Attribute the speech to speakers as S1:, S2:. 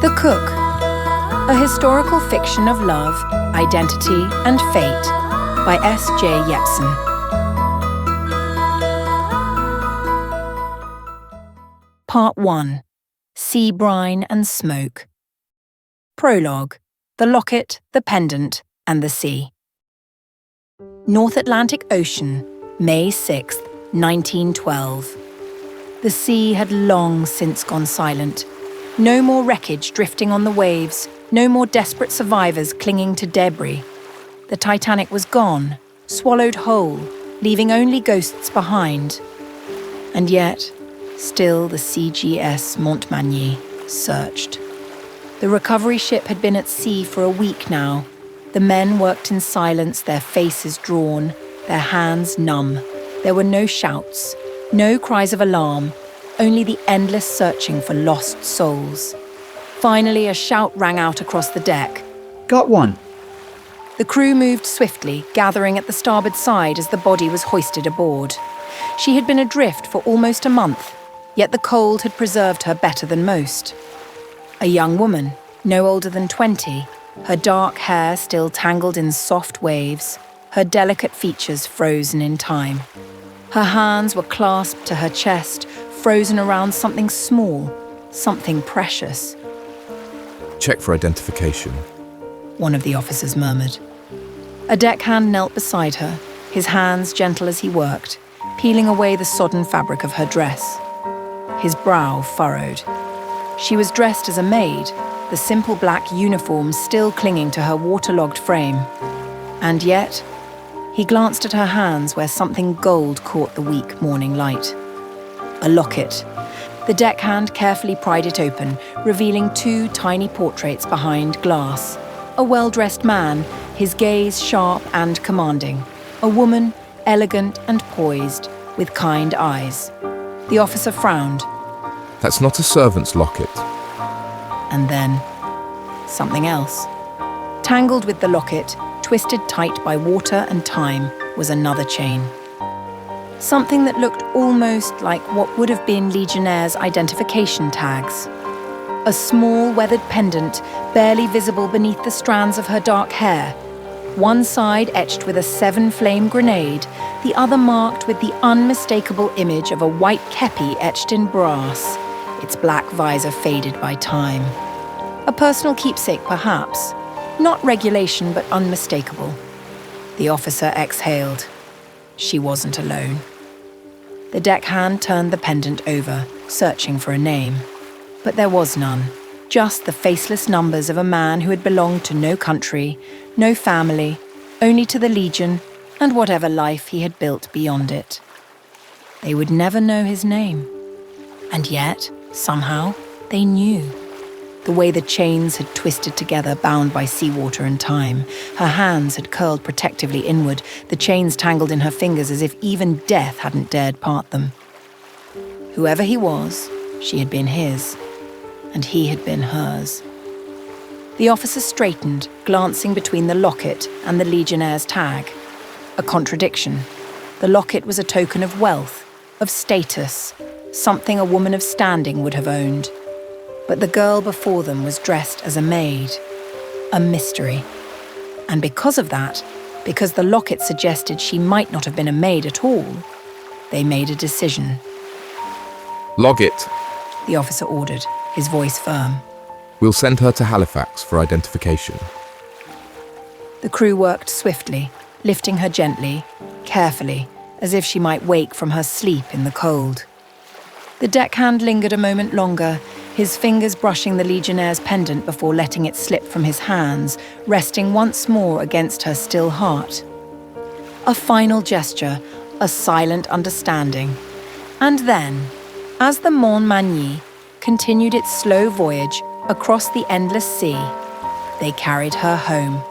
S1: The Cook, a historical fiction of love, identity, and fate by S.J. Jeppsson. Part 1. SeaBrine&Smoke. Prologue. The Locket, the Pendant, and the Sea. North Atlantic Ocean, May 6, 1912. The sea had long since gone silent. No more wreckage drifting on the waves, no more desperate survivors clinging to debris. The Titanic was gone, swallowed whole, leaving only ghosts behind. And yet, still the CGS Montmagny searched. The recovery ship had been at sea for a week now. The men worked in silence, their faces drawn, their hands numb. There were no shouts, no cries of alarm, only the endless searching for lost souls. Finally, a shout rang out across the deck.
S2: Got one.
S1: The crew moved swiftly, gathering at the starboard side as the body was hoisted aboard. She had been adrift for almost a month, yet the cold had preserved her better than most. A young woman, no older than 20, her dark hair still tangled in soft waves, her delicate features frozen in time. Her hands were clasped to her chest, frozen around something small, something precious.
S3: Check for identification,
S1: one of the officers murmured. A deckhand knelt beside her, his hands gentle as he worked, peeling away the sodden fabric of her dress. His brow furrowed. She was dressed as a maid, the simple black uniform still clinging to her waterlogged frame. And yet, he glanced at her hands where something gold caught the weak morning light. A locket. The deckhand carefully pried it open, revealing 2 tiny portraits behind glass. A well-dressed man, his gaze sharp and commanding. A woman, elegant and poised, with kind eyes. The officer frowned.
S3: That's not a servant's locket.
S1: And then, something else. Tangled with the locket, twisted tight by water and time, was another chain. Something that looked almost like what would have been Legionnaires' identification tags. A small, weathered pendant, barely visible beneath the strands of her dark hair. One side etched with a 7-flame grenade, the other marked with the unmistakable image of a white kepi etched in brass, its black visor faded by time. A personal keepsake, perhaps. Not regulation, but unmistakable. The officer exhaled. She wasn't alone. The deckhand turned the pendant over, searching for a name. But there was none. Just the faceless numbers of a man who had belonged to no country, no family, only to the Legion and whatever life he had built beyond it. They would never know his name. And yet, somehow, they knew. The way the chains had twisted together, bound by seawater and time. Her hands had curled protectively inward, the chains tangled in her fingers as if even death hadn't dared part them. Whoever he was, she had been his, and he had been hers. The officer straightened, glancing between the locket and the Legionnaire's tag. A contradiction. The locket was a token of wealth, of status, something a woman of standing would have owned. But the girl before them was dressed as a maid, a mystery. And because of that, because the locket suggested she might not have been a maid at all, they made a decision.
S3: Log it,
S1: the officer ordered, his voice firm.
S3: We'll send her to Halifax for identification.
S1: The crew worked swiftly, lifting her gently, carefully, as if she might wake from her sleep in the cold. The deckhand lingered a moment longer, his fingers brushing the Legionnaire's pendant before letting it slip from his hands, resting once more against her still heart. A final gesture, a silent understanding. And then, as the Montmagny continued its slow voyage across the endless sea, they carried her home.